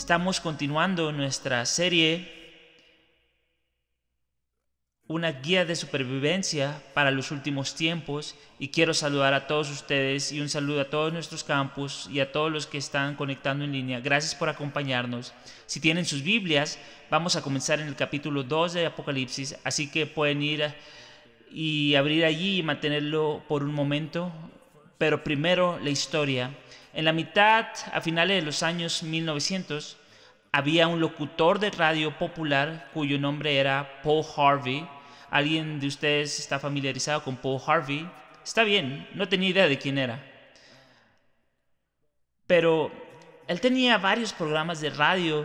Estamos continuando nuestra serie, una guía de supervivencia para los últimos tiempos, y quiero saludar a todos ustedes y un saludo a todos nuestros campus y a todos los que están conectando en línea. Gracias por acompañarnos. Si tienen sus Biblias, vamos a comenzar en el capítulo 2 de Apocalipsis, así que pueden ir y abrir allí y mantenerlo por un momento. Pero primero la historia. En la mitad, a finales de los años 1900, había un locutor de radio popular cuyo nombre era Paul Harvey. ¿Alguien de ustedes está familiarizado con Paul Harvey? Está bien, no tenía idea de quién era. Pero él tenía varios programas de radio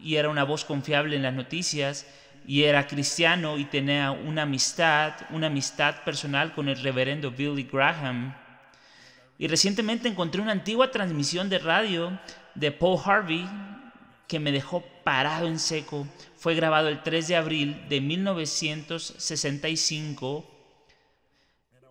y era una voz confiable en las noticias, y era cristiano y tenía una amistad personal con el reverendo Billy Graham. Y recientemente encontré una antigua transmisión de radio de Paul Harvey que me dejó parado en seco. Fue grabado el 3 de abril de 1965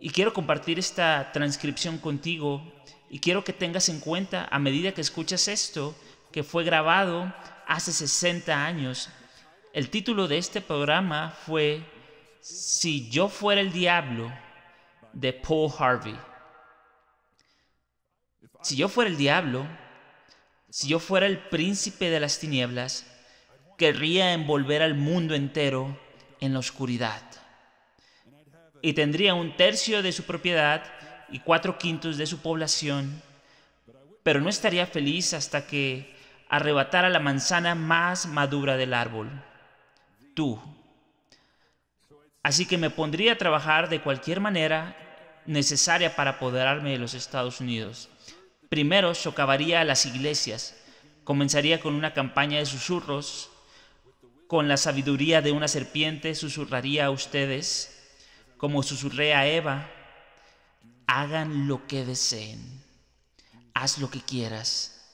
y quiero compartir esta transcripción contigo, y quiero que tengas en cuenta a medida que escuchas esto que fue grabado hace 60 años. El título de este programa fue Si yo fuera el diablo, de Paul Harvey. Si yo fuera el diablo, si yo fuera el príncipe de las tinieblas, querría envolver al mundo entero en la oscuridad. Y tendría 1/3 de su propiedad y 4/5 de su población, pero no estaría feliz hasta que arrebatara la manzana más madura del árbol: tú. Así que me pondría a trabajar de cualquier manera necesaria para apoderarme de los Estados Unidos. Primero socavaría a las iglesias. Comenzaría con una campaña de susurros. Con la sabiduría de una serpiente susurraría a ustedes, como susurré a Eva: hagan lo que deseen, haz lo que quieras.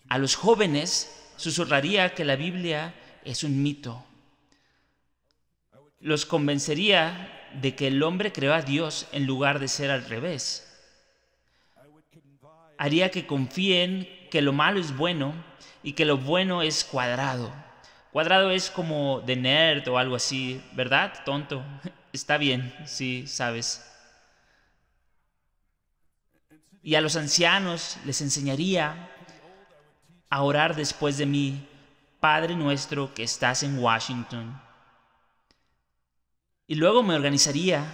A los jóvenes susurraría que la Biblia es un mito. Los convencería de que el hombre creó a Dios en lugar de ser al revés. Haría que confíen que lo malo es bueno y que lo bueno es cuadrado. Cuadrado es como de nerd o algo así, ¿verdad? Tonto. Está bien, sí, sabes. Y a los ancianos les enseñaría a orar después de mí: Padre nuestro que estás en Washington. Y luego me organizaría.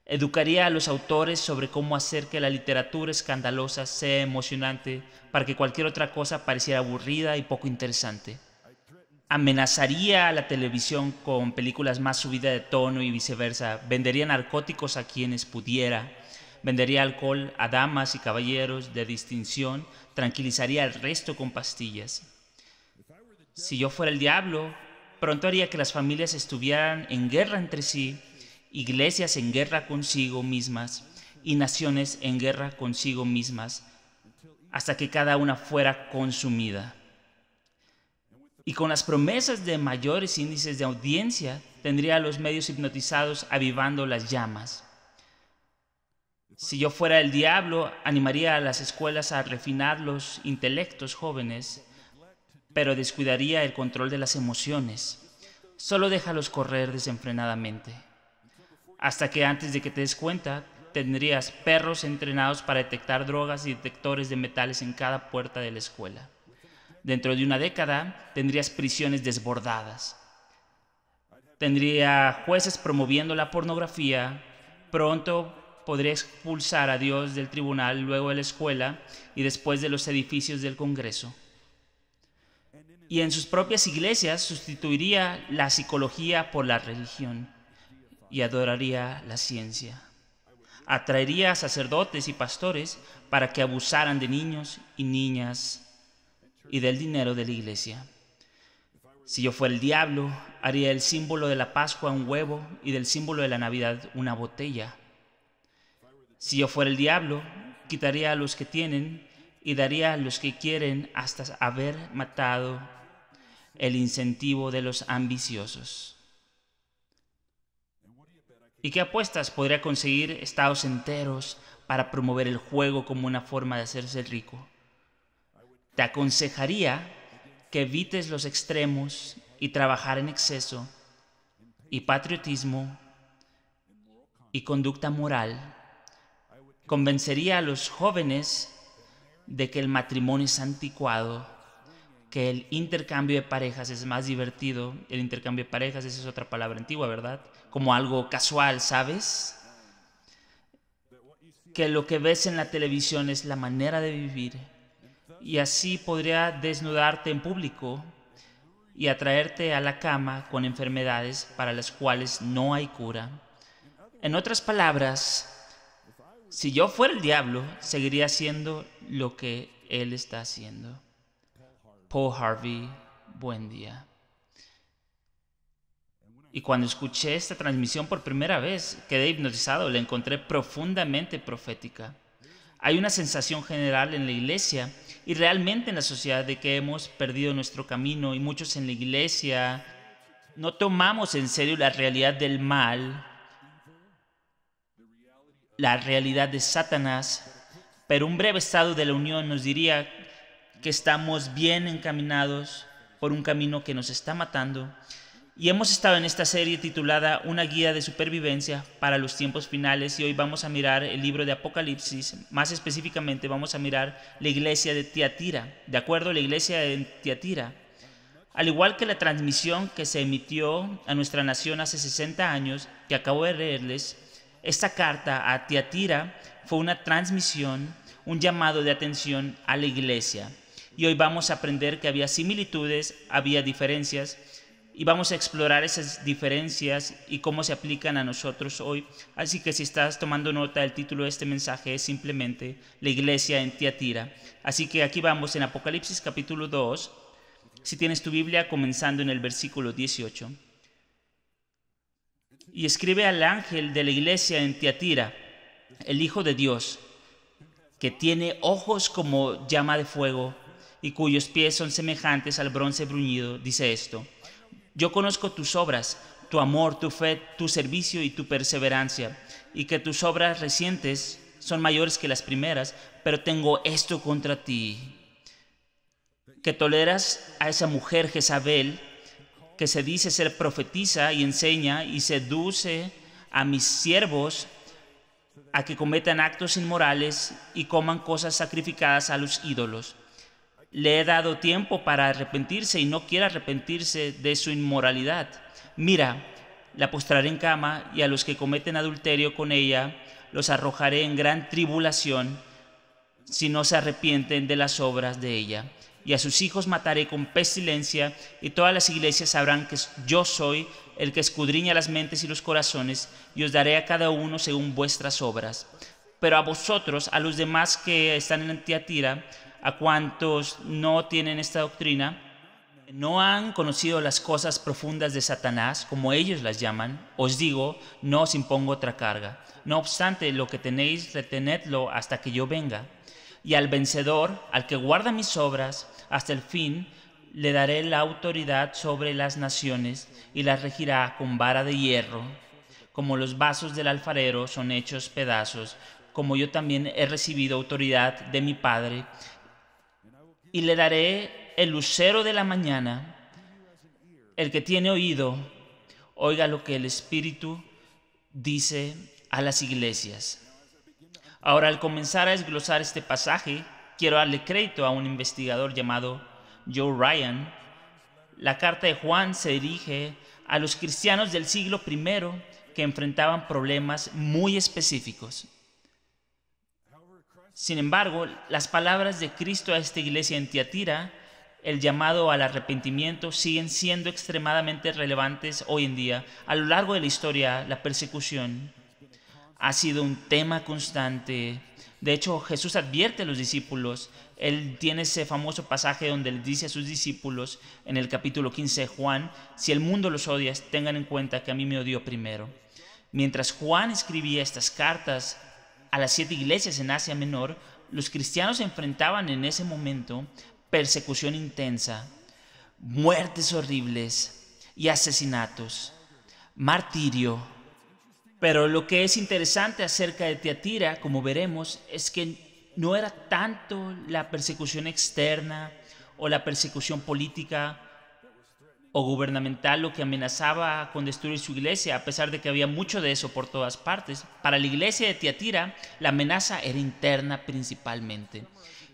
Educaría a los autores sobre cómo hacer que la literatura escandalosa sea emocionante para que cualquier otra cosa pareciera aburrida y poco interesante. Amenazaría a la televisión con películas más subidas de tono y viceversa. Vendería narcóticos a quienes pudiera. Vendería alcohol a damas y caballeros de distinción. Tranquilizaría al resto con pastillas. Si yo fuera el diablo, pronto haría que las familias estuvieran en guerra entre sí, iglesias en guerra consigo mismas y naciones en guerra consigo mismas, hasta que cada una fuera consumida. Y con las promesas de mayores índices de audiencia, tendría a los medios hipnotizados avivando las llamas. Si yo fuera el diablo, animaría a las escuelas a refinar los intelectos jóvenes, pero descuidaría el control de las emociones. Solo déjalos correr desenfrenadamente, hasta que antes de que te des cuenta, tendrías perros entrenados para detectar drogas y detectores de metales en cada puerta de la escuela. Dentro de una década, tendrías prisiones desbordadas. Tendría jueces promoviendo la pornografía. Pronto podría expulsar a Dios del tribunal, luego de la escuela y después de los edificios del Congreso. Y en sus propias iglesias sustituiría la psicología por la religión y adoraría la ciencia. Atraería a sacerdotes y pastores para que abusaran de niños y niñas y del dinero de la iglesia. Si yo fuera el diablo, haría el símbolo de la Pascua un huevo y del símbolo de la Navidad una botella. Si yo fuera el diablo, quitaría a los que tienen y daría a los que quieren hasta haber matado el incentivo de los ambiciosos. ¿Y qué apuestas? Podría conseguir estados enteros para promover el juego como una forma de hacerse rico. Te aconsejaría que evites los extremos y trabajar en exceso, y patriotismo y conducta moral. Convencería a los jóvenes de que el matrimonio es anticuado, que el intercambio de parejas es más divertido. El intercambio de parejas, esa es otra palabra antigua, ¿verdad? Como algo casual, ¿sabes? Que lo que ves en la televisión es la manera de vivir, y así podría desnudarte en público y atraerte a la cama con enfermedades para las cuales no hay cura. En otras palabras, si yo fuera el diablo, seguiría haciendo lo que él está haciendo. Paul Harvey, buen día. Y cuando escuché esta transmisión por primera vez, quedé hipnotizado, la encontré profundamente profética. Hay una sensación general en la iglesia y realmente en la sociedad de que hemos perdido nuestro camino, y muchos en la iglesia no tomamos en serio la realidad del mal, la realidad de Satanás, pero un breve estado de la unión nos diría que estamos bien encaminados por un camino que nos está matando. Y hemos estado en esta serie titulada Una guía de supervivencia para los tiempos finales, y hoy vamos a mirar el libro de Apocalipsis. Más específicamente vamos a mirar la iglesia de Tiatira. ¿De acuerdo? La iglesia de Tiatira. Al igual que la transmisión que se emitió a nuestra nación hace 60 años, que acabo de leerles, esta carta a Tiatira fue una transmisión, un llamado de atención a la iglesia. Y hoy vamos a aprender que había similitudes, había diferencias, y vamos a explorar esas diferencias y cómo se aplican a nosotros hoy. Así que si estás tomando nota, el título de este mensaje es simplemente La iglesia en Tiatira. Así que aquí vamos en Apocalipsis capítulo 2. Si tienes tu Biblia, comenzando en el versículo 18. Y escribe al ángel de la iglesia en Tiatira, el Hijo de Dios, que tiene ojos como llama de fuego y cuyos pies son semejantes al bronce bruñido, dice esto: yo conozco tus obras, tu amor, tu fe, tu servicio y tu perseverancia, y que tus obras recientes son mayores que las primeras, pero tengo esto contra ti, que toleras a esa mujer Jezabel, que se dice ser profetisa y enseña y seduce a mis siervos a que cometan actos inmorales y coman cosas sacrificadas a los ídolos. Le he dado tiempo para arrepentirse y no quiere arrepentirse de su inmoralidad. Mira, la postraré en cama, y a los que cometen adulterio con ella los arrojaré en gran tribulación si no se arrepienten de las obras de ella. Y a sus hijos mataré con pestilencia, y todas las iglesias sabrán que yo soy el que escudriña las mentes y los corazones, y os daré a cada uno según vuestras obras. Pero a vosotros, a los demás que están en Tiatira, a cuantos no tienen esta doctrina, no han conocido las cosas profundas de Satanás, como ellos las llaman, os digo, no os impongo otra carga. No obstante, lo que tenéis, retenedlo hasta que yo venga. Y al vencedor, al que guarda mis obras hasta el fin, le daré la autoridad sobre las naciones, y las regirá con vara de hierro. Como los vasos del alfarero son hechos pedazos, como yo también he recibido autoridad de mi Padre. Y le daré el lucero de la mañana. El que tiene oído, oiga lo que el Espíritu dice a las iglesias. Ahora, al comenzar a desglosar este pasaje, quiero darle crédito a un investigador llamado Joe Ryan. La carta de Juan se dirige a los cristianos del siglo I que enfrentaban problemas muy específicos. Sin embargo, las palabras de Cristo a esta iglesia en Tiatira, el llamado al arrepentimiento, siguen siendo extremadamente relevantes hoy en día. A lo largo de la historia, la persecución ha sido un tema constante. De hecho, Jesús advierte a los discípulos. Él tiene ese famoso pasaje donde él dice a sus discípulos en el capítulo 15 de Juan: si el mundo los odia, tengan en cuenta que a mí me odió primero. Mientras Juan escribía estas cartas a las 7 iglesias en Asia Menor, los cristianos enfrentaban en ese momento persecución intensa, muertes horribles y asesinatos, martirio. Pero lo que es interesante acerca de Tiatira, como veremos, es que no era tanto la persecución externa o la persecución política o gubernamental lo que amenazaba con destruir su iglesia, a pesar de que había mucho de eso por todas partes. Para la iglesia de Tiatira, la amenaza era interna principalmente.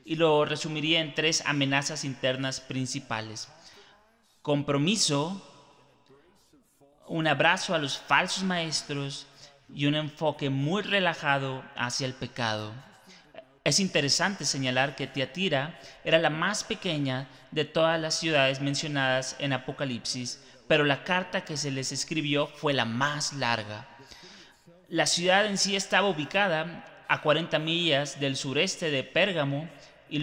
Y lo resumiría en 3 amenazas internas principales: compromiso, un abrazo a los falsos maestros y un enfoque muy relajado hacia el pecado. Es interesante señalar que Tiatira era la más pequeña de todas las ciudades mencionadas en Apocalipsis, pero la carta que se les escribió fue la más larga. La ciudad en sí estaba ubicada a 40 millas del sureste de Pérgamo y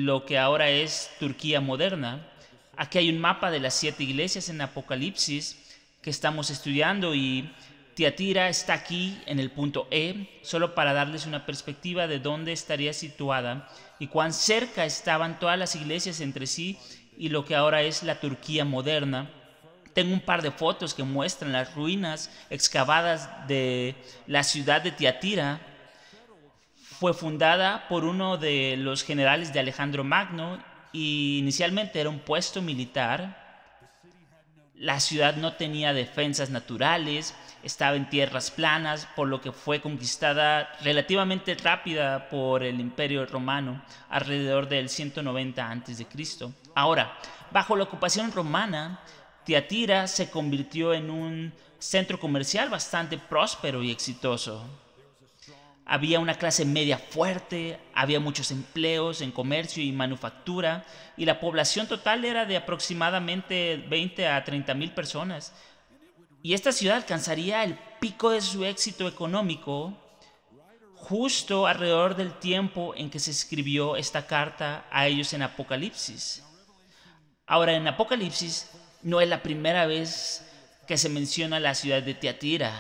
lo que ahora es Turquía moderna. Aquí hay un mapa de las 7 iglesias en Apocalipsis que estamos estudiando y Tiatira está aquí en el punto E, solo para darles una perspectiva de dónde estaría situada y cuán cerca estaban todas las iglesias entre sí y lo que ahora es la Turquía moderna. Tengo un par de fotos que muestran las ruinas excavadas de la ciudad de Tiatira. Fue fundada por uno de los generales de Alejandro Magno y inicialmente era un puesto militar. La ciudad no tenía defensas naturales, estaba en tierras planas, por lo que fue conquistada relativamente rápida por el Imperio Romano alrededor del 190 a.C. Ahora, bajo la ocupación romana, Tiatira se convirtió en un centro comercial bastante próspero y exitoso. Había una clase media fuerte, había muchos empleos en comercio y manufactura, y la población total era de aproximadamente 20 a 30 mil personas. Y esta ciudad alcanzaría el pico de su éxito económico justo alrededor del tiempo en que se escribió esta carta a ellos en Apocalipsis. Ahora, en Apocalipsis no es la primera vez que se menciona la ciudad de Tiatira.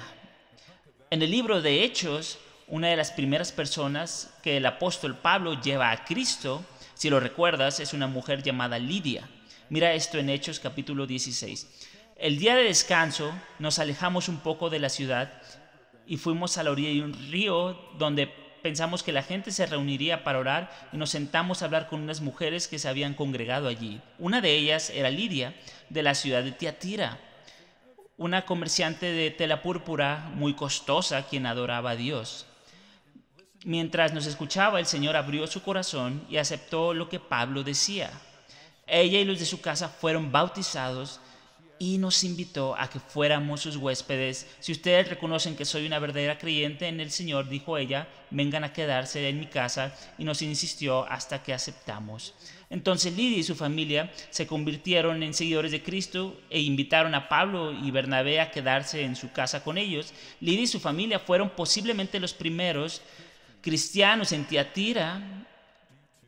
En el libro de Hechos, una de las primeras personas que el apóstol Pablo lleva a Cristo, si lo recuerdas, es una mujer llamada Lidia. Mira esto en Hechos capítulo 16. El día de descanso nos alejamos un poco de la ciudad y fuimos a la orilla de un río donde pensamos que la gente se reuniría para orar y nos sentamos a hablar con unas mujeres que se habían congregado allí. Una de ellas era Lidia, de la ciudad de Tiatira, una comerciante de tela púrpura muy costosa quien adoraba a Dios. Mientras nos escuchaba, el Señor abrió su corazón y aceptó lo que Pablo decía. Ella y los de su casa fueron bautizados y nos invitó a que fuéramos sus huéspedes. Si ustedes reconocen que soy una verdadera creyente en el Señor, dijo ella, vengan a quedarse en mi casa, y nos insistió hasta que aceptamos. Entonces Lidia y su familia se convirtieron en seguidores de Cristo e invitaron a Pablo y Bernabé a quedarse en su casa con ellos. Lidia y su familia fueron posiblemente los primeros cristianos en Tiatira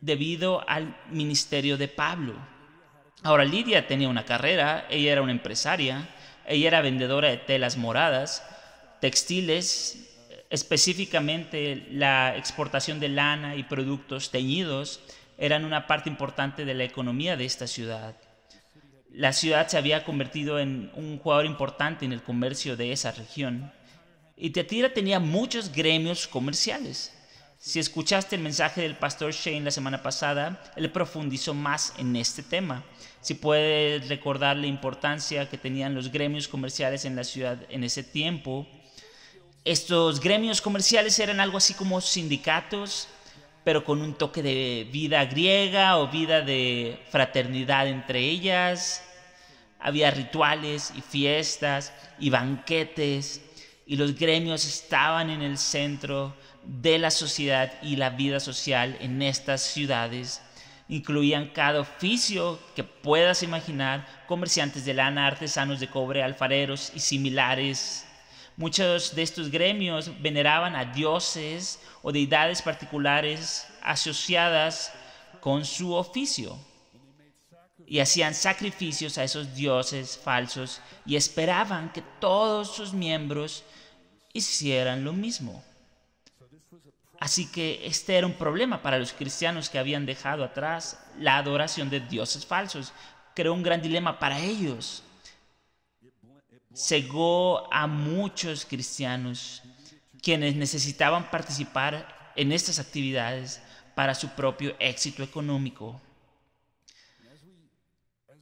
debido al ministerio de Pablo. Ahora, Lidia tenía una carrera, ella era una empresaria, ella era vendedora de telas moradas, textiles, específicamente la exportación de lana y productos teñidos eran una parte importante de la economía de esta ciudad. La ciudad se había convertido en un jugador importante en el comercio de esa región y Tiatira tenía muchos gremios comerciales. Si escuchaste el mensaje del pastor Shane la semana pasada, él profundizó más en este tema. Si puedes recordar la importancia que tenían los gremios comerciales en la ciudad en ese tiempo, estos gremios comerciales eran algo así como sindicatos, pero con un toque de vida griega o vida de fraternidad entre ellas. Había rituales y fiestas y banquetes, y los gremios estaban en el centro de la sociedad y la vida social en estas ciudades. Incluían cada oficio que puedas imaginar: comerciantes de lana, artesanos de cobre, alfareros y similares. Muchos de estos gremios veneraban a dioses o deidades particulares asociadas con su oficio y hacían sacrificios a esos dioses falsos y esperaban que todos sus miembros hicieran lo mismo. Así que este era un problema para los cristianos que habían dejado atrás la adoración de dioses falsos. Creó un gran dilema para ellos. Cegó a muchos cristianos quienes necesitaban participar en estas actividades para su propio éxito económico.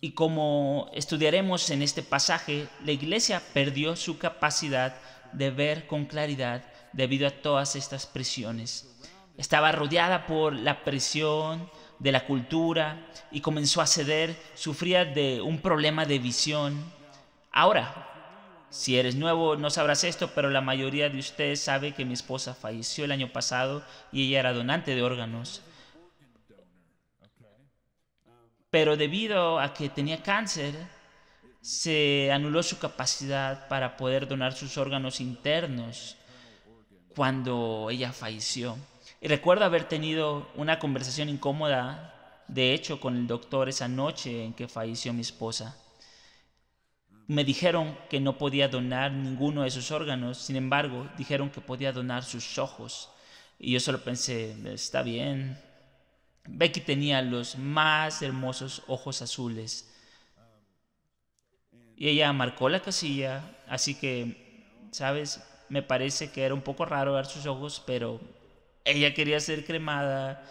Y como estudiaremos en este pasaje, la iglesia perdió su capacidad de ver con claridad debido a todas estas presiones. Estaba rodeada por la presión de la cultura y comenzó a ceder, sufría de un problema de visión. Ahora, si eres nuevo no sabrás esto, pero la mayoría de ustedes sabe que mi esposa falleció el año pasado y ella era donante de órganos. Pero debido a que tenía cáncer, se anuló su capacidad para poder donar sus órganos internos cuando ella falleció. Y recuerdo haber tenido una conversación incómoda, de hecho, con el doctor esa noche en que falleció mi esposa. Me dijeron que no podía donar ninguno de sus órganos, sin embargo, dijeron que podía donar sus ojos. Y yo solo pensé, está bien. Becky tenía los más hermosos ojos azules. Y ella marcó la casilla, así que, ¿sabes? Me parece que era un poco raro ver sus ojos, pero ella quería ser cremada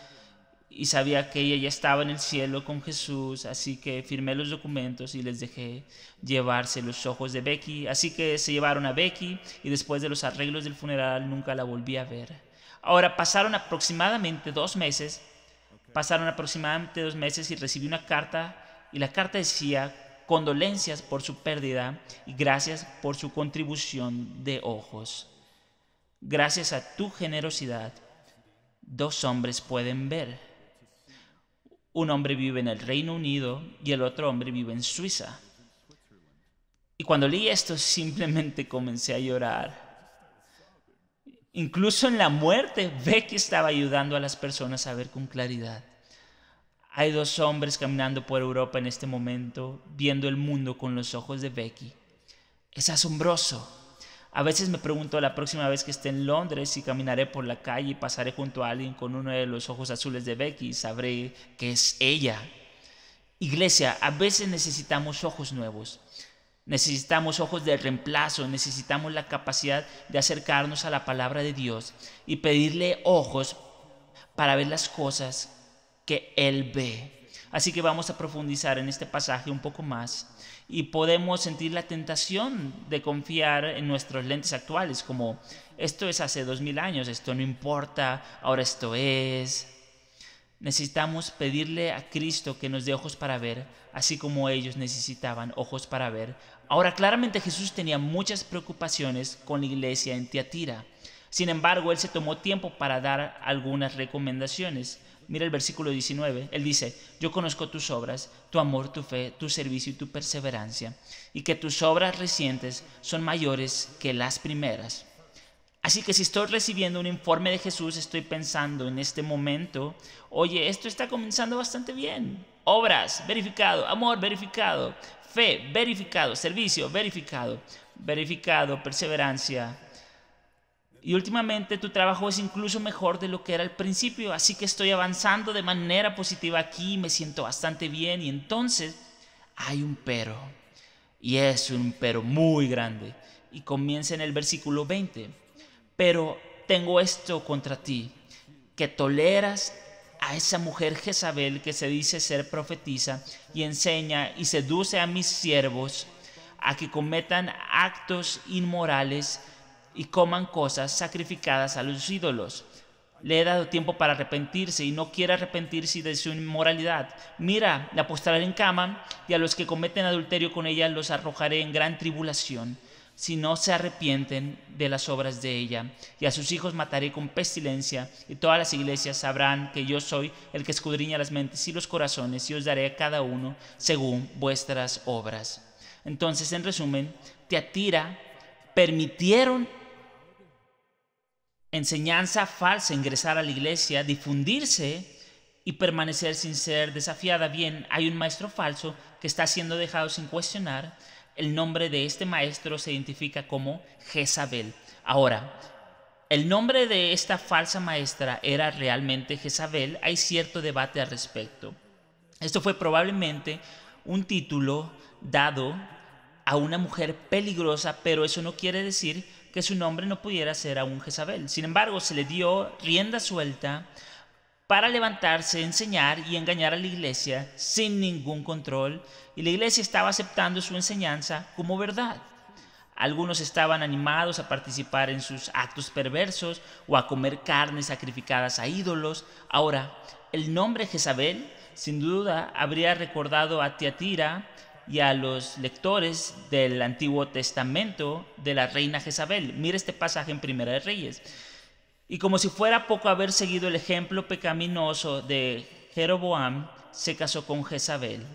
y sabía que ella ya estaba en el cielo con Jesús, así que firmé los documentos y les dejé llevarse los ojos de Becky. Así que se llevaron a Becky y después de los arreglos del funeral nunca la volví a ver. Ahora pasaron aproximadamente 2 meses y recibí una carta y la carta decía: condolencias por su pérdida y gracias por su contribución de ojos. Gracias a tu generosidad, 2 hombres pueden ver. Un hombre vive en el Reino Unido y el otro hombre vive en Suiza. Y cuando leí esto simplemente comencé a llorar. Incluso en la muerte, Becky estaba ayudando a las personas a ver con claridad. Hay 2 hombres caminando por Europa en este momento, viendo el mundo con los ojos de Becky. Es asombroso. A veces me pregunto la próxima vez que esté en Londres si caminaré por la calle y pasaré junto a alguien con uno de los ojos azules de Becky y sabré que es ella. Iglesia, a veces necesitamos ojos nuevos. Necesitamos ojos de reemplazo, necesitamos la capacidad de acercarnos a la palabra de Dios y pedirle ojos para ver las cosas que Él ve. Así que vamos a profundizar en este pasaje un poco más y podemos sentir la tentación de confiar en nuestros lentes actuales, como esto es hace 2000 años, esto no importa, ahora esto es. Necesitamos pedirle a Cristo que nos dé ojos para ver, así como ellos necesitaban ojos para ver. Ahora, claramente Jesús tenía muchas preocupaciones con la iglesia en Tiatira. Sin embargo, Él se tomó tiempo para dar algunas recomendaciones. Mira el versículo 19. Él dice: yo conozco tus obras, tu amor, tu fe, tu servicio y tu perseverancia, y que tus obras recientes son mayores que las primeras. Así que si estoy recibiendo un informe de Jesús, estoy pensando en este momento: oye, esto está comenzando bastante bien. Obras, verificado. Amor, verificado. Fe, verificado. Servicio, verificado. Verificado, perseverancia. Y últimamente tu trabajo es incluso mejor de lo que era al principio, así que estoy avanzando de manera positiva aquí, me siento bastante bien. Y entonces hay un pero, y es un pero muy grande, y comienza en el versículo 20. Pero tengo esto contra ti, que toleras a esa mujer Jezabel que se dice ser profetisa y enseña y seduce a mis siervos a que cometan actos inmorales y coman cosas sacrificadas a los ídolos. Le he dado tiempo para arrepentirse y no quiere arrepentirse de su inmoralidad. Mira, la postraré en cama y a los que cometen adulterio con ella los arrojaré en gran tribulación, si no se arrepienten de las obras de ella. Y a sus hijos mataré con pestilencia, y todas las iglesias sabrán que yo soy el que escudriña las mentes y los corazones, y os daré a cada uno según vuestras obras. Entonces, en resumen, Tiatira permitieron enseñanza falsa ingresar a la iglesia, difundirse y permanecer sin ser desafiada. Bien, hay un maestro falso que está siendo dejado sin cuestionar. El nombre de este maestro se identifica como Jezabel. Ahora, ¿el nombre de esta falsa maestra era realmente Jezabel? Hay cierto debate al respecto. Esto fue probablemente un título dado a una mujer peligrosa, pero eso no quiere decir que su nombre no pudiera ser aún Jezabel. Sin embargo, se le dio rienda suelta para levantarse, enseñar y engañar a la iglesia sin ningún control, y la iglesia estaba aceptando su enseñanza como verdad. Algunos estaban animados a participar en sus actos perversos o a comer carnes sacrificadas a ídolos. Ahora, el nombre Jezabel sin duda habría recordado a Tiatira y a los lectores del Antiguo Testamento de la reina Jezabel. Mira este pasaje en Primera de Reyes. Y como si fuera poco haber seguido el ejemplo pecaminoso de Jeroboam, se casó con Jezabel,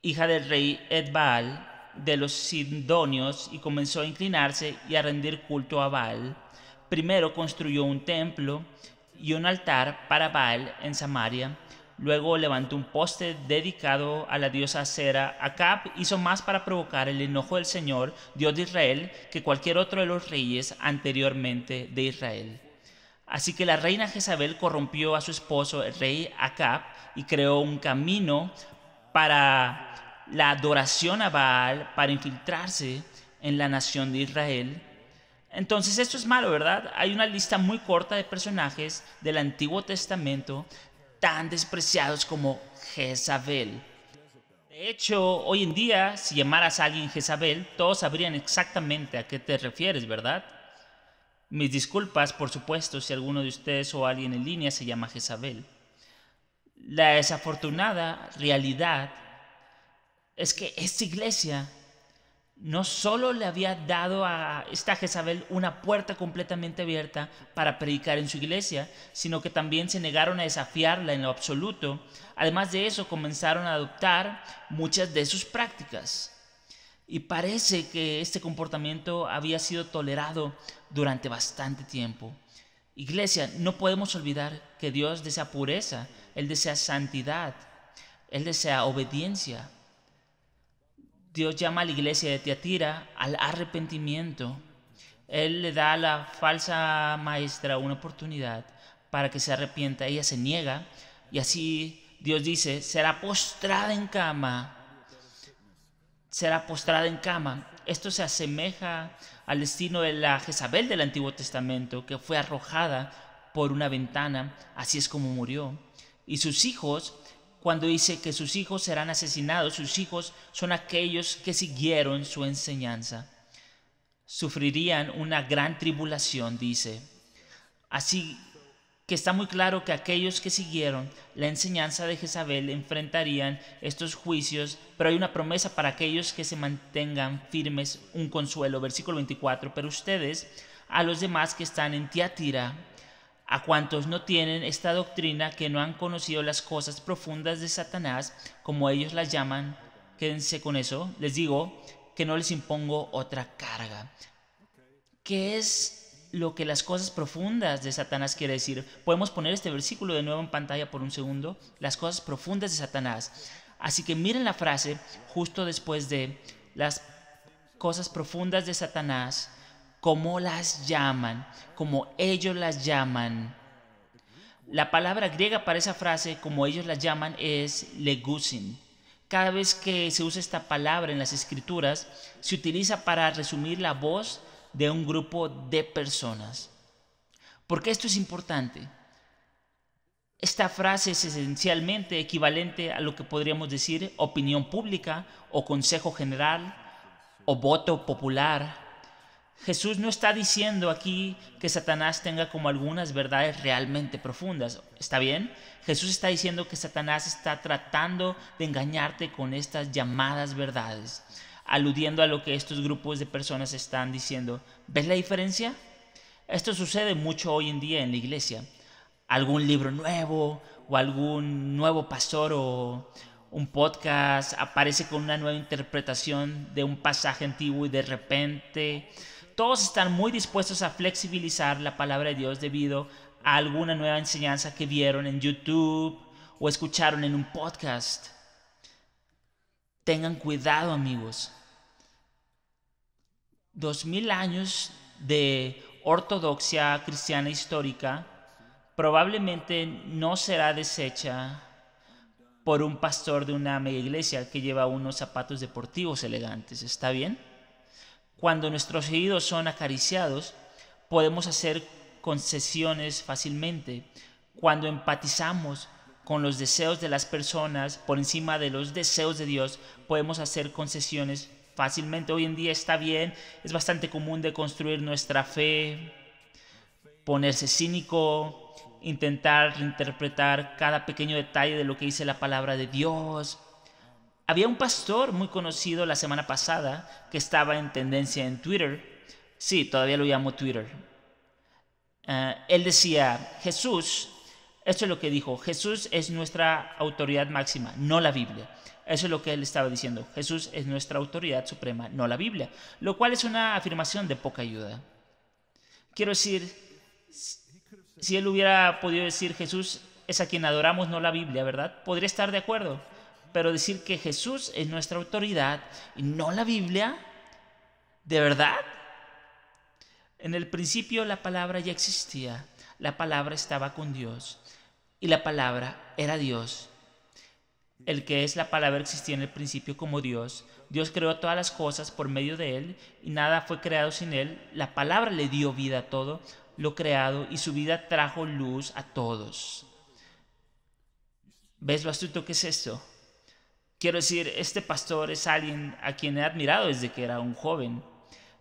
hija del rey Edbaal de los Sidonios, y comenzó a inclinarse y a rendir culto a Baal. Primero construyó un templo y un altar para Baal en Samaria. Luego levantó un poste dedicado a la diosa Acera. Acab hizo más para provocar el enojo del Señor, Dios de Israel, que cualquier otro de los reyes anteriormente de Israel. Así que la reina Jezabel corrompió a su esposo, el rey Acab, y creó un camino para la adoración a Baal, para infiltrarse en la nación de Israel. Entonces esto es malo, ¿verdad? Hay una lista muy corta de personajes del Antiguo Testamento tan despreciados como Jezabel. De hecho, hoy en día, si llamaras a alguien Jezabel, todos sabrían exactamente a qué te refieres, ¿verdad? Mis disculpas, por supuesto, si alguno de ustedes o alguien en línea se llama Jezabel. La desafortunada realidad es que esta iglesia no solo le había dado a esta Jezabel una puerta completamente abierta para predicar en su iglesia, sino que también se negaron a desafiarla en lo absoluto. Además de eso, comenzaron a adoptar muchas de sus prácticas. Y parece que este comportamiento había sido tolerado durante bastante tiempo. Iglesia, no podemos olvidar que Dios desea pureza, Él desea santidad, Él desea obediencia. Dios llama a la iglesia de Tiatira al arrepentimiento. Él le da a la falsa maestra una oportunidad para que se arrepienta. Ella se niega y así Dios dice, será postrada en cama. Será postrada en cama. Esto se asemeja al destino de la Jezabel del Antiguo Testamento, que fue arrojada por una ventana. Así es como murió. Y sus hijos, cuando dice que sus hijos serán asesinados, sus hijos son aquellos que siguieron su enseñanza. Sufrirían una gran tribulación, dice. Así que está muy claro que aquellos que siguieron la enseñanza de Jezabel enfrentarían estos juicios, pero hay una promesa para aquellos que se mantengan firmes, un consuelo. Versículo 24, pero ustedes, a los demás que están en Tiatira, a cuantos no tienen esta doctrina, que no han conocido las cosas profundas de Satanás, como ellos las llaman, quédense con eso, les digo que no les impongo otra carga. ¿Qué es lo que las cosas profundas de Satanás quiere decir? Podemos poner este versículo de nuevo en pantalla por un segundo. Las cosas profundas de Satanás. Así que miren la frase justo después de las cosas profundas de Satanás. ¿Cómo las llaman? Como ellos las llaman. La palabra griega para esa frase, como ellos las llaman, es legusin. Cada vez que se usa esta palabra en las escrituras, se utiliza para resumir la voz de un grupo de personas. ¿Por qué esto es importante? Esta frase es esencialmente equivalente a lo que podríamos decir opinión pública o consejo general o voto popular. Jesús no está diciendo aquí que Satanás tenga como algunas verdades realmente profundas. ¿Está bien? Jesús está diciendo que Satanás está tratando de engañarte con estas llamadas verdades, aludiendo a lo que estos grupos de personas están diciendo. ¿Ves la diferencia? Esto sucede mucho hoy en día en la iglesia. Algún libro nuevo o algún nuevo pastor o un podcast aparece con una nueva interpretación de un pasaje antiguo y de repente todos están muy dispuestos a flexibilizar la palabra de Dios debido a alguna nueva enseñanza que vieron en YouTube o escucharon en un podcast. Tengan cuidado, amigos. 2000 años de ortodoxia cristiana histórica probablemente no será deshecha por un pastor de una mega iglesia que lleva unos zapatos deportivos elegantes. ¿Está bien? Cuando nuestros oídos son acariciados, podemos hacer concesiones fácilmente. Cuando empatizamos con los deseos de las personas por encima de los deseos de Dios, podemos hacer concesiones fácilmente. Hoy en día está bien, es bastante común de construir nuestra fe, ponerse cínico, intentar reinterpretar cada pequeño detalle de lo que dice la palabra de Dios. Había un pastor muy conocido la semana pasada que estaba en tendencia en Twitter. Sí, todavía lo llamo Twitter. Él decía, Jesús, esto es lo que dijo, Jesús es nuestra autoridad máxima, no la Biblia. Eso es lo que él estaba diciendo, Jesús es nuestra autoridad suprema, no la Biblia. Lo cual es una afirmación de poca ayuda. Quiero decir, si él hubiera podido decir Jesús es a quien adoramos, no la Biblia, ¿verdad? Podría estar de acuerdo. Pero decir que Jesús es nuestra autoridad y no la Biblia, ¿de verdad? En el principio la palabra ya existía, la palabra estaba con Dios y la palabra era Dios. El que es la palabra existía en el principio como Dios. Dios creó todas las cosas por medio de Él y nada fue creado sin Él. La palabra le dio vida a todo lo creado y su vida trajo luz a todos. ¿Ves lo astuto que es esto? Quiero decir, este pastor es alguien a quien he admirado desde que era un joven.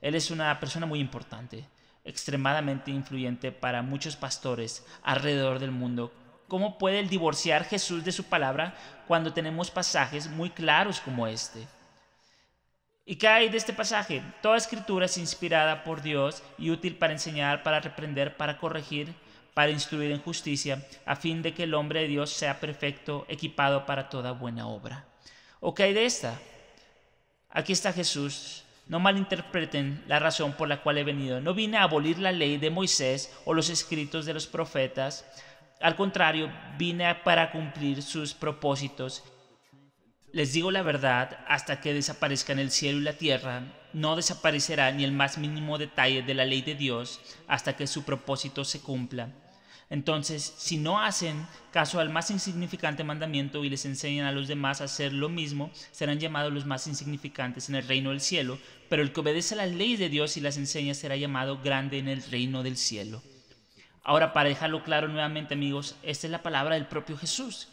Él es una persona muy importante, extremadamente influyente para muchos pastores alrededor del mundo. ¿Cómo puede él divorciar Jesús de su palabra cuando tenemos pasajes muy claros como este? ¿Y qué hay de este pasaje? Toda escritura es inspirada por Dios y útil para enseñar, para reprender, para corregir, para instruir en justicia, a fin de que el hombre de Dios sea perfecto, equipado para toda buena obra. ¿O qué hay de esta? Aquí está Jesús. No malinterpreten la razón por la cual he venido. No vine a abolir la ley de Moisés o los escritos de los profetas. Al contrario, vine para cumplir sus propósitos. Les digo la verdad, hasta que desaparezcan el cielo y la tierra, no desaparecerá ni el más mínimo detalle de la ley de Dios hasta que su propósito se cumpla. Entonces, si no hacen caso al más insignificante mandamiento y les enseñan a los demás a hacer lo mismo, serán llamados los más insignificantes en el reino del cielo, pero el que obedece a las leyes de Dios y las enseña será llamado grande en el reino del cielo. Ahora, para dejarlo claro nuevamente, amigos, esta es la palabra del propio Jesús.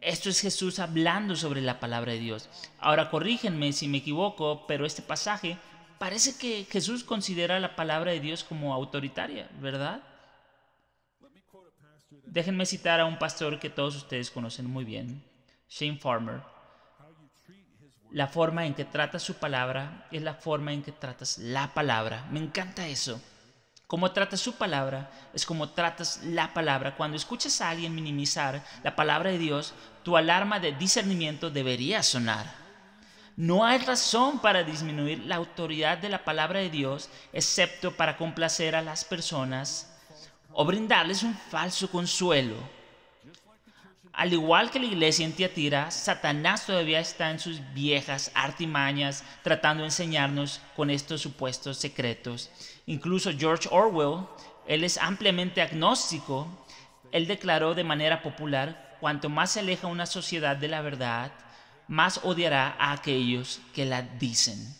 Esto es Jesús hablando sobre la palabra de Dios. Ahora, corrígenme si me equivoco, pero este pasaje parece que Jesús considera la palabra de Dios como autoritaria, ¿verdad? Déjenme citar a un pastor que todos ustedes conocen muy bien, Shane Farmer. La forma en que tratas su palabra es la forma en que tratas la palabra. Me encanta eso. Como tratas su palabra es como tratas la palabra. Cuando escuchas a alguien minimizar la palabra de Dios, tu alarma de discernimiento debería sonar. No hay razón para disminuir la autoridad de la palabra de Dios, excepto para complacer a las personas o brindarles un falso consuelo. Al igual que la iglesia en Tiatira, Satanás todavía está en sus viejas artimañas tratando de enseñarnos con estos supuestos secretos. Incluso George Orwell, él es ampliamente agnóstico. Él declaró de manera popular, cuanto más se aleja una sociedad de la verdad, más odiará a aquellos que la dicen.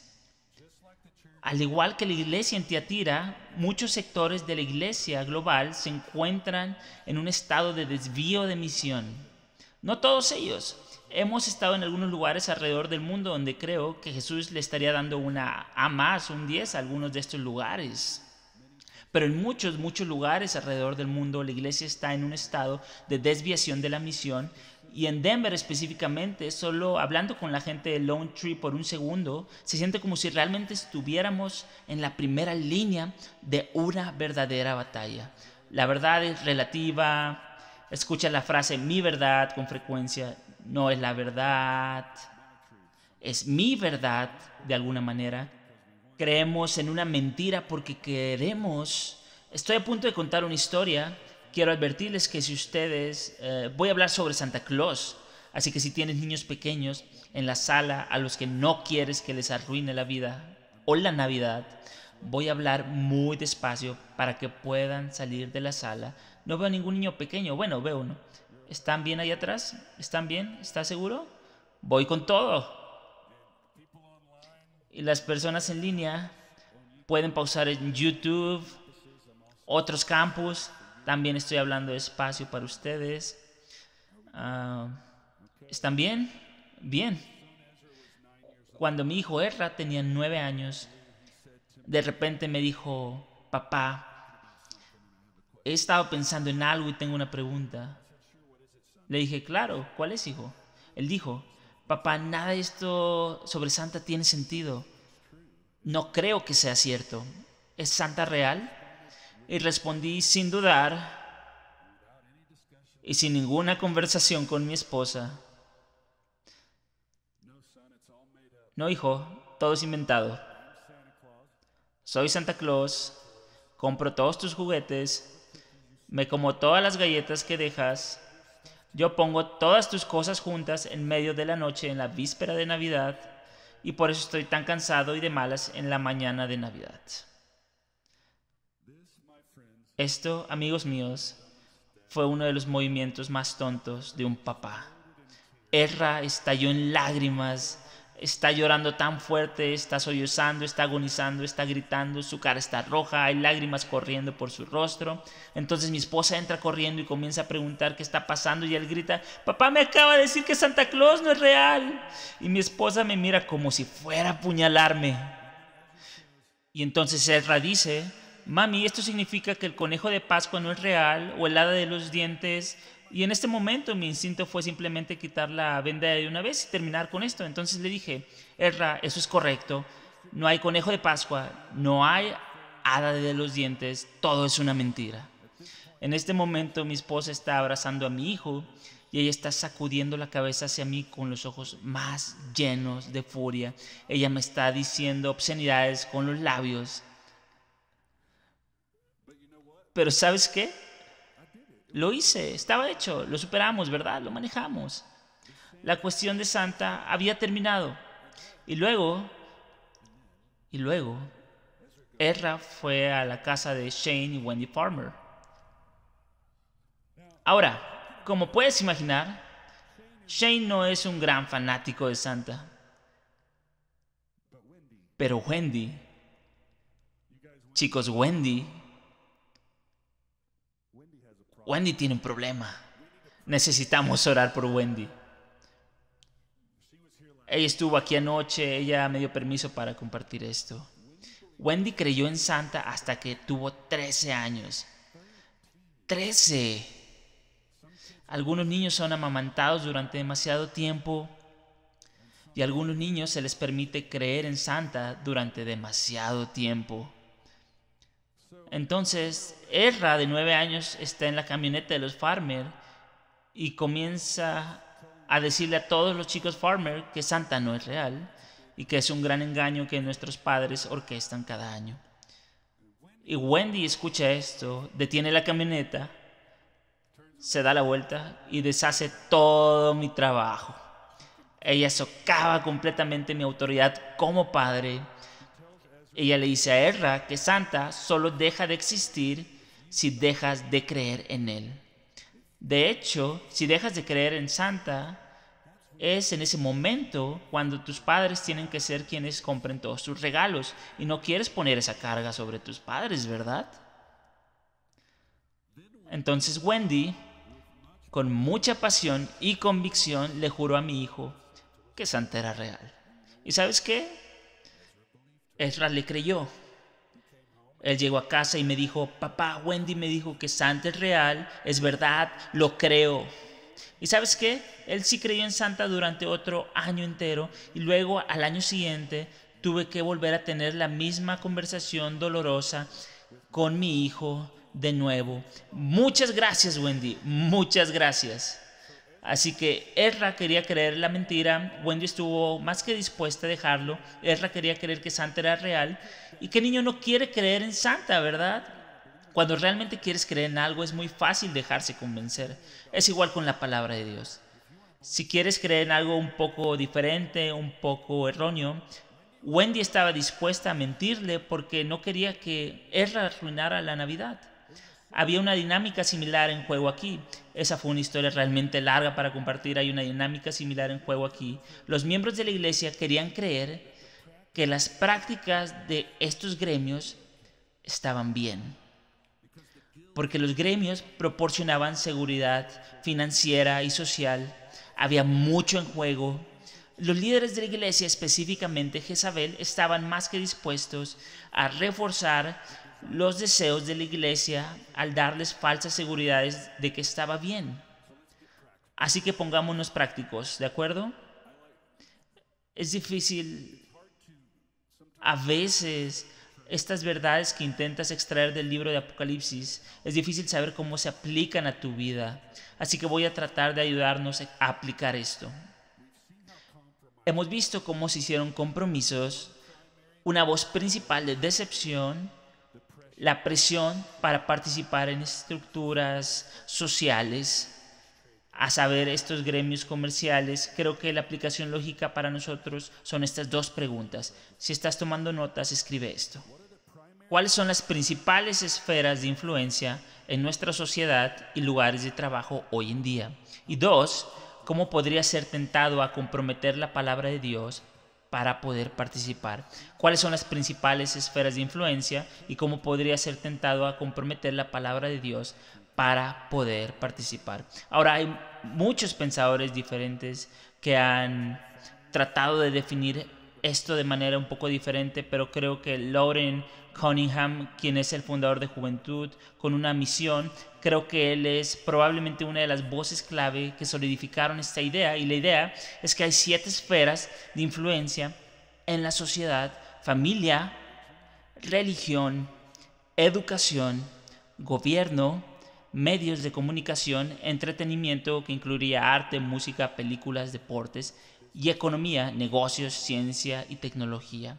Al igual que la iglesia en Tiatira, muchos sectores de la iglesia global se encuentran en un estado de desvío de misión. No todos ellos. Hemos estado en algunos lugares alrededor del mundo donde creo que Jesús le estaría dando una A más, un 10 a algunos de estos lugares. Pero en muchos lugares alrededor del mundo la iglesia está en un estado de desviación de la misión. Y en Denver específicamente, solo hablando con la gente de Lone Tree por un segundo, se siente como si realmente estuviéramos en la primera línea de una verdadera batalla. La verdad es relativa. Escucha la frase mi verdad con frecuencia. No es la verdad, es mi verdad de alguna manera. Creemos en una mentira porque queremos. Estoy a punto de contar una historia. Quiero advertirles que si ustedes... voy a hablar sobre Santa Claus. Así que si tienes niños pequeños en la sala a los que no quieres que les arruine la vida o la Navidad, voy a hablar muy despacio para que puedan salir de la sala. No veo ningún niño pequeño. Bueno, veo uno. ¿Están bien ahí atrás? ¿Están bien? ¿Estás seguro? Voy con todo. Y las personas en línea pueden pausar en YouTube, otros campus. También estoy hablando despacio para ustedes. ¿Están bien? Bien. Cuando mi hijo Ezra tenía 9 años, de repente me dijo: papá, he estado pensando en algo y tengo una pregunta. Le dije: claro, ¿cuál es, hijo? Él dijo: papá, nada de esto sobre Santa tiene sentido. No creo que sea cierto. ¿Es Santa real? Y respondí sin dudar y sin ninguna conversación con mi esposa: no, hijo, todo es inventado. Soy Santa Claus, compro todos tus juguetes, me como todas las galletas que dejas, yo pongo todas tus cosas juntas en medio de la noche en la víspera de Navidad, y por eso estoy tan cansado y de malas en la mañana de Navidad. Esto, amigos míos, fue uno de los movimientos más tontos de un papá. Ezra estalló en lágrimas, está llorando tan fuerte, está sollozando, está agonizando, está gritando, su cara está roja, hay lágrimas corriendo por su rostro. Entonces mi esposa entra corriendo y comienza a preguntar qué está pasando, y él grita: papá me acaba de decir que Santa Claus no es real. Y mi esposa me mira como si fuera a apuñalarme. Y entonces Ezra dice: mami, esto significa que el conejo de Pascua no es real, o el hada de los dientes. Y en este momento mi instinto fue simplemente quitar la venda de una vez y terminar con esto. Entonces le dije: Ezra, eso es correcto. No hay conejo de Pascua, no hay hada de los dientes, todo es una mentira. En este momento mi esposa está abrazando a mi hijo y ella está sacudiendo la cabeza hacia mí con los ojos más llenos de furia. Ella me está diciendo obscenidades con los labios. Pero ¿sabes qué? Lo hice, estaba hecho, lo superamos, ¿verdad? Lo manejamos. La cuestión de Santa había terminado. Y luego, Ezra fue a la casa de Shane y Wendy Farmer. Ahora, como puedes imaginar, Shane no es un gran fanático de Santa. Pero Wendy, chicos, Wendy tiene un problema. Necesitamos orar por Wendy. Ella estuvo aquí anoche, ella me dio permiso para compartir esto. Wendy creyó en Santa hasta que tuvo 13 años. ¡13! Algunos niños son amamantados durante demasiado tiempo y a algunos niños se les permite creer en Santa durante demasiado tiempo. Entonces, Ezra, de 9 años, está en la camioneta de los Farmer y comienza a decirle a todos los chicos Farmer que Santa no es real y que es un gran engaño que nuestros padres orquestan cada año. Y Wendy escucha esto, detiene la camioneta, se da la vuelta y deshace todo mi trabajo. Ella socava completamente mi autoridad como padre. Ella le dice a Ezra que Santa solo deja de existir si dejas de creer en él. De hecho, si dejas de creer en Santa, es en ese momento cuando tus padres tienen que ser quienes compren todos tus regalos. Y no quieres poner esa carga sobre tus padres, ¿verdad? Entonces Wendy, con mucha pasión y convicción, le juró a mi hijo que Santa era real. ¿Y sabes qué? Ezra le creyó. Él llegó a casa y me dijo: papá, Wendy me dijo que Santa es real, es verdad, lo creo. ¿Y sabes qué? Él sí creyó en Santa durante otro año entero, y luego al año siguiente tuve que volver a tener la misma conversación dolorosa con mi hijo de nuevo. Muchas gracias, Wendy, muchas gracias. Así que Ezra quería creer la mentira, Wendy estuvo más que dispuesta a dejarlo. Ezra quería creer que Santa era real. ¿Y qué niño no quiere creer en Santa, verdad? Cuando realmente quieres creer en algo es muy fácil dejarse convencer. Es igual con la palabra de Dios. Si quieres creer en algo un poco diferente, un poco erróneo, Wendy estaba dispuesta a mentirle porque no quería que Ezra arruinara la Navidad. Había una dinámica similar en juego aquí. Esa fue una historia realmente larga para compartir. Hay una dinámica similar en juego aquí. Los miembros de la iglesia querían creer que las prácticas de estos gremios estaban bien, porque los gremios proporcionaban seguridad financiera y social, había mucho en juego. Los líderes de la iglesia, específicamente Jezabel, estaban más que dispuestos a reforzar los deseos de la iglesia al darles falsas seguridades de que estaba bien. Así que pongámonos prácticos, ¿de acuerdo? Es difícil a veces estas verdades que intentas extraer del libro de Apocalipsis, es difícil saber cómo se aplican a tu vida. Así que voy a tratar de ayudarnos a aplicar esto. Hemos visto cómo se hicieron compromisos, una voz principal de decepción, la presión para participar en estructuras sociales, a saber, estos gremios comerciales. Creo que la aplicación lógica para nosotros son estas dos preguntas. Si estás tomando notas, escribe esto. ¿Cuáles son las principales esferas de influencia en nuestra sociedad y lugares de trabajo hoy en día? Y dos, ¿cómo podría ser tentado a comprometer la palabra de Dios para poder participar? ¿Cuáles son las principales esferas de influencia y cómo podría ser tentado a comprometer la palabra de Dios para poder participar? Ahora, hay muchos pensadores diferentes que han tratado de definir esto de manera un poco diferente, pero creo que Loren Cunningham, quien es el fundador de Juventud con una misión, creo que él es probablemente una de las voces clave que solidificaron esta idea, y la idea es que hay 7 esferas de influencia en la sociedad: familia, religión, educación, gobierno, medios de comunicación, entretenimiento, que incluiría arte, música, películas, deportes, y economía, negocios, ciencia y tecnología.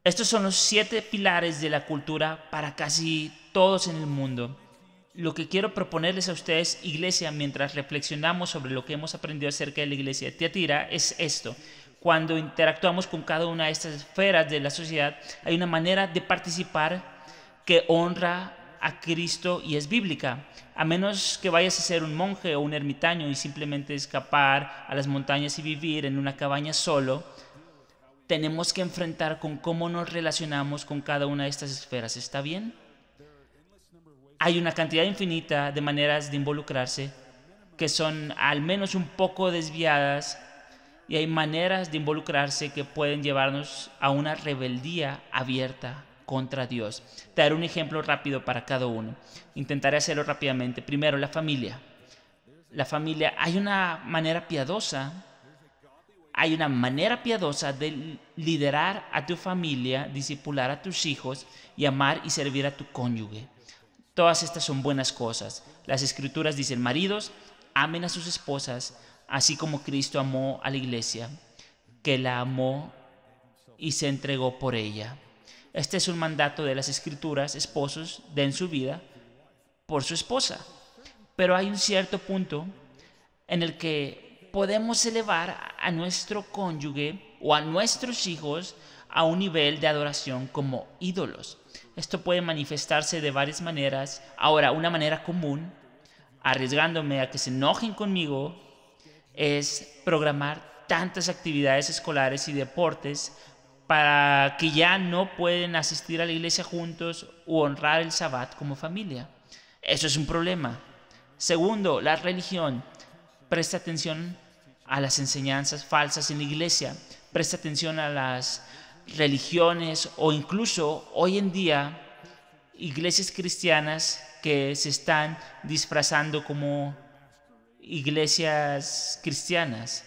Estos son los 7 pilares de la cultura para casi todos en el mundo. Lo que quiero proponerles a ustedes, iglesia, mientras reflexionamos sobre lo que hemos aprendido acerca de la iglesia de Tiatira, es esto. Cuando interactuamos con cada una de estas esferas de la sociedad, hay una manera de participar que honra a Cristo y es bíblica. A menos que vayas a ser un monje o un ermitaño y simplemente escapar a las montañas y vivir en una cabaña solo, tenemos que enfrentar con cómo nos relacionamos con cada una de estas esferas. ¿Está bien? Hay una cantidad infinita de maneras de involucrarse que son al menos un poco desviadas, y hay maneras de involucrarse que pueden llevarnos a una rebeldía abierta contra Dios. Te daré un ejemplo rápido para cada uno. Intentaré hacerlo rápidamente. Primero, la familia. La familia, hay una manera piadosa de liderar a tu familia, discipular a tus hijos y amar y servir a tu cónyuge. Todas estas son buenas cosas. Las escrituras dicen: maridos, amen a sus esposas, así como Cristo amó a la iglesia, que la amó y se entregó por ella. Este es un mandato de las escrituras: esposos den su vida por su esposa. Pero hay un cierto punto en el que podemos elevar a nuestro cónyuge o a nuestros hijos a un nivel de adoración como ídolos. Esto puede manifestarse de varias maneras. Ahora, una manera común, arriesgándome a que se enojen conmigo, es programar tantas actividades escolares y deportes para que ya no pueden asistir a la iglesia juntos u honrar el Sabbat como familia. Eso es un problema. Segundo, la religión. Presta atención a las enseñanzas falsas en la iglesia. Presta atención a las religiones, o incluso hoy en día iglesias cristianas que se están disfrazando como iglesias cristianas.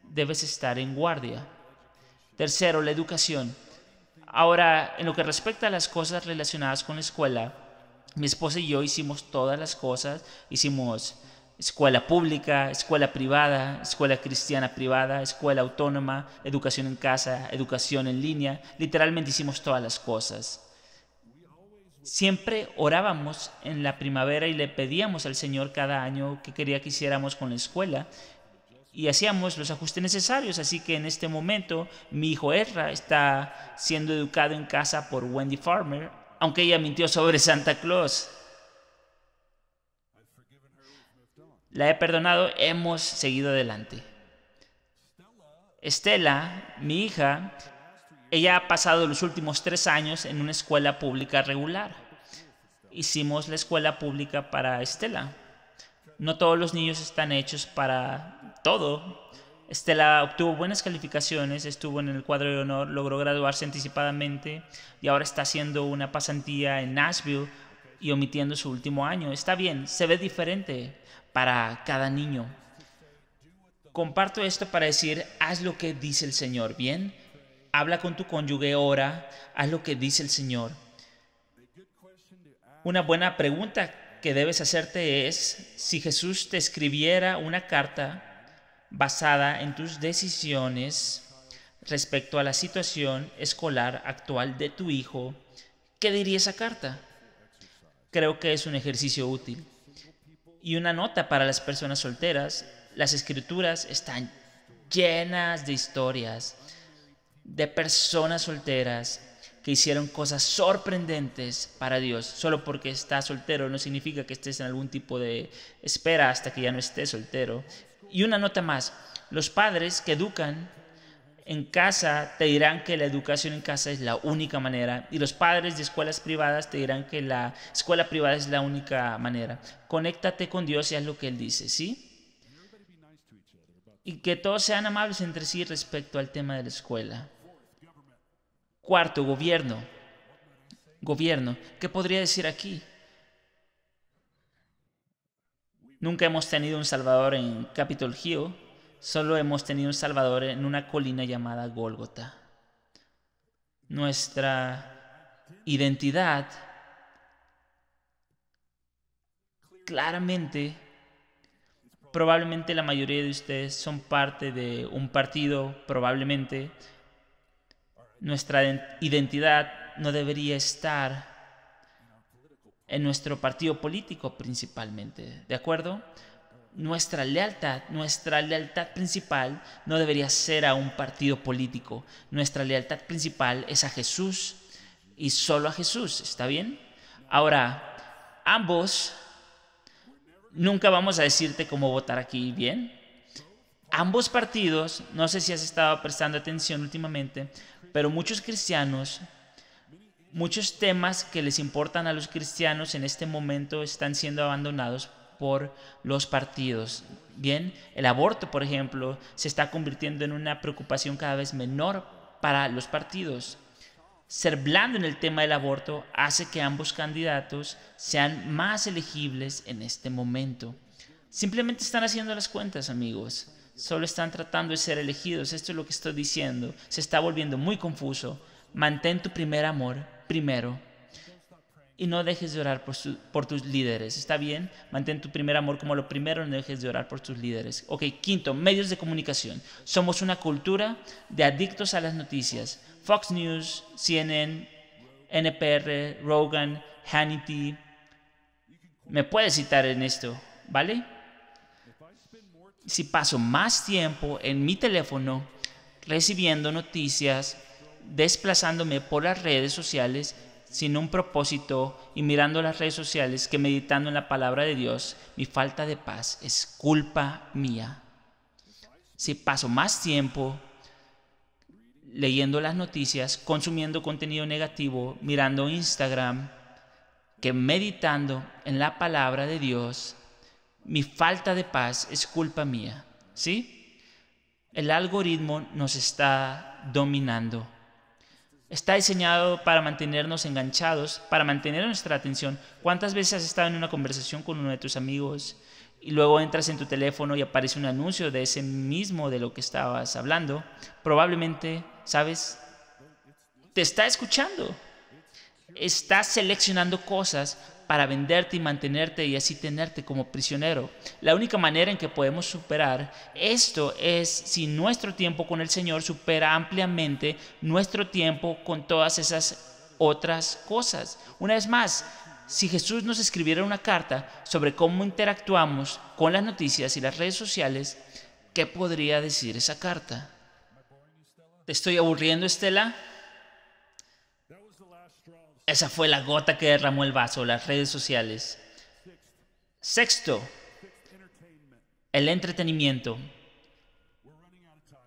Debes estar en guardia. Tercero, la educación. Ahora, en lo que respecta a las cosas relacionadas con la escuela, mi esposa y yo hicimos todas las cosas. Hicimos escuela pública, escuela privada, escuela cristiana privada, escuela autónoma, educación en casa, educación en línea. Literalmente hicimos todas las cosas. Siempre orábamos en la primavera y le pedíamos al Señor cada año qué quería que hiciéramos con la escuela, y hacíamos los ajustes necesarios. Así que en este momento mi hijo Ezra está siendo educado en casa por Wendy Farmer, aunque ella mintió sobre Santa Claus. La he perdonado, hemos seguido adelante. Estela, mi hija, ella ha pasado los últimos 3 años en una escuela pública regular. hicimos la escuela pública para Estela. No todos los niños están hechos para todo. Estela obtuvo buenas calificaciones, estuvo en el cuadro de honor, logró graduarse anticipadamente y ahora está haciendo una pasantía en Nashville y omitiendo su último año. Está bien, se ve diferente para cada niño. Comparto esto para decir, haz lo que dice el Señor, ¿bien? Habla con tu cónyuge, ora, haz lo que dice el Señor. Una buena pregunta que debes hacerte es, si Jesús te escribiera una carta basada en tus decisiones respecto a la situación escolar actual de tu hijo, ¿qué diría esa carta? Creo que es un ejercicio útil. Y una nota para las personas solteras, las escrituras están llenas de historias de personas solteras que hicieron cosas sorprendentes para Dios. Solo porque estás soltero no significa que estés en algún tipo de espera hasta que ya no estés soltero. Y una nota más, los padres que educan en casa te dirán que la educación en casa es la única manera, y los padres de escuelas privadas te dirán que la escuela privada es la única manera. Conéctate con Dios y haz lo que Él dice, ¿sí? Y que todos sean amables entre sí respecto al tema de la escuela. Cuarto, gobierno. Gobierno. ¿Qué podría decir aquí? Nunca hemos tenido un Salvador en Capitol Hill, solo hemos tenido un Salvador en una colina llamada Gólgota. Nuestra identidad claramente, probablemente la mayoría de ustedes son parte de un partido, probablemente nuestra identidad no debería estar en nuestro partido político principalmente, ¿de acuerdo? Nuestra lealtad principal no debería ser a un partido político. Nuestra lealtad principal es a Jesús y solo a Jesús, ¿está bien? Ahora, ambos, nunca vamos a decirte cómo votar aquí, ¿bien? Ambos partidos, no sé si has estado prestando atención últimamente, pero muchos cristianos, muchos temas que les importan a los cristianos en este momento están siendo abandonados por los partidos. Bien, el aborto, por ejemplo, se está convirtiendo en una preocupación cada vez menor para los partidos. Ser blando en el tema del aborto hace que ambos candidatos sean más elegibles en este momento. Simplemente están haciendo las cuentas, amigos. Solo están tratando de ser elegidos. Esto es lo que estoy diciendo. Se está volviendo muy confuso. Mantén tu primer amor primero. Y no dejes de orar por tus líderes, ¿está bien? Mantén tu primer amor como lo primero, no dejes de orar por tus líderes. Ok, quinto, medios de comunicación. Somos una cultura de adictos a las noticias. Fox News, CNN, NPR, Rogan, Hannity. Me puedes citar en esto, ¿vale? Si paso más tiempo en mi teléfono recibiendo noticias, desplazándome por las redes sociales, sin un propósito y mirando las redes sociales que meditando en la palabra de Dios, mi falta de paz es culpa mía. Si paso más tiempo leyendo las noticias, consumiendo contenido negativo, mirando Instagram, que meditando en la palabra de Dios, mi falta de paz es culpa mía. ¿Sí? El algoritmo nos está dominando. Está diseñado para mantenernos enganchados, para mantener nuestra atención. ¿Cuántas veces has estado en una conversación con uno de tus amigos y luego entras en tu teléfono y aparece un anuncio de ese mismo de lo que estabas hablando? Probablemente, ¿sabes? Te está escuchando. Está seleccionando cosas para venderte y mantenerte y así tenerte como prisionero. La única manera en que podemos superar esto es si nuestro tiempo con el Señor supera ampliamente nuestro tiempo con todas esas otras cosas. Una vez más, si Jesús nos escribiera una carta sobre cómo interactuamos con las noticias y las redes sociales, ¿qué podría decir esa carta? ¿Te estoy aburriendo, Estela? Esa fue la gota que derramó el vaso, las redes sociales. Sexto, el entretenimiento.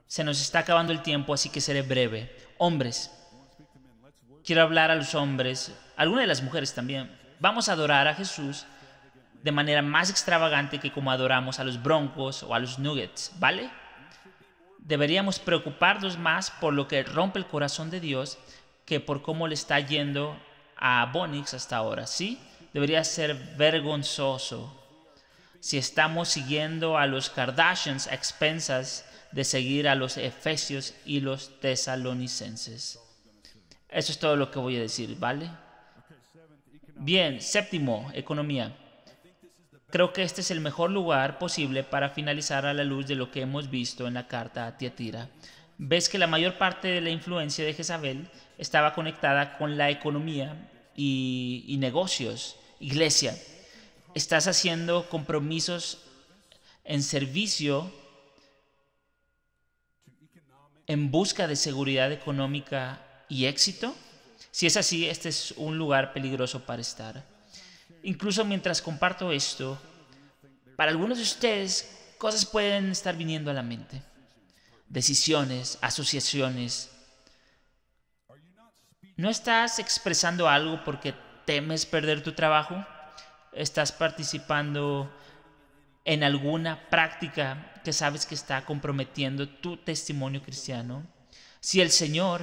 Se nos está acabando el tiempo, así que seré breve. Hombres, quiero hablar a los hombres, algunas de las mujeres también. Vamos a adorar a Jesús de manera más extravagante que como adoramos a los Broncos o a los Nuggets, ¿vale? Deberíamos preocuparnos más por lo que rompe el corazón de Dios que por cómo le está yendo a Bonix hasta ahora, ¿sí? Debería ser vergonzoso si estamos siguiendo a los Kardashians a expensas de seguir a los efesios y los tesalonicenses. Eso es todo lo que voy a decir, ¿vale? Bien, séptimo, economía. Creo que este es el mejor lugar posible para finalizar a la luz de lo que hemos visto en la carta a Tiatira. Ves que la mayor parte de la influencia de Jezabel estaba conectada con la economía y negocios. Iglesia, ¿estás haciendo compromisos en servicio en busca de seguridad económica y éxito? Si es así, este es un lugar peligroso para estar. Incluso mientras comparto esto, para algunos de ustedes cosas pueden estar viniendo a la mente. Decisiones, asociaciones. ¿No estás expresando algo porque temes perder tu trabajo? ¿Estás participando en alguna práctica que sabes que está comprometiendo tu testimonio cristiano? Si el Señor...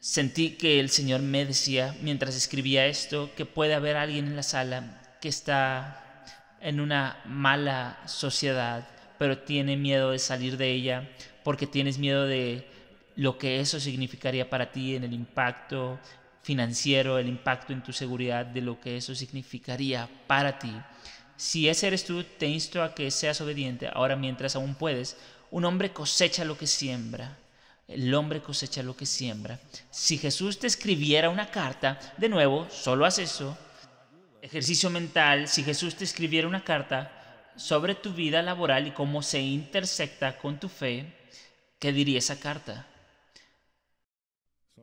Sentí que el Señor me decía, mientras escribía esto, que puede haber alguien en la sala que está en una mala sociedad, pero tiene miedo de salir de ella, porque tienes miedo de lo que eso significaría para ti en el impacto financiero, el impacto en tu seguridad, de lo que eso significaría para ti. Si ese eres tú, te insto a que seas obediente ahora mientras aún puedes. Un hombre cosecha lo que siembra. El hombre cosecha lo que siembra. Si Jesús te escribiera una carta, de nuevo, solo haz eso. Ejercicio mental, si Jesús te escribiera una carta sobre tu vida laboral y cómo se intersecta con tu fe, ¿qué diría esa carta?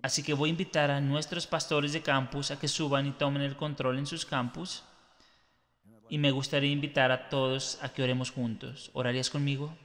Así que voy a invitar a nuestros pastores de campus a que suban y tomen el control en sus campus. Y me gustaría invitar a todos a que oremos juntos. ¿Orarías conmigo?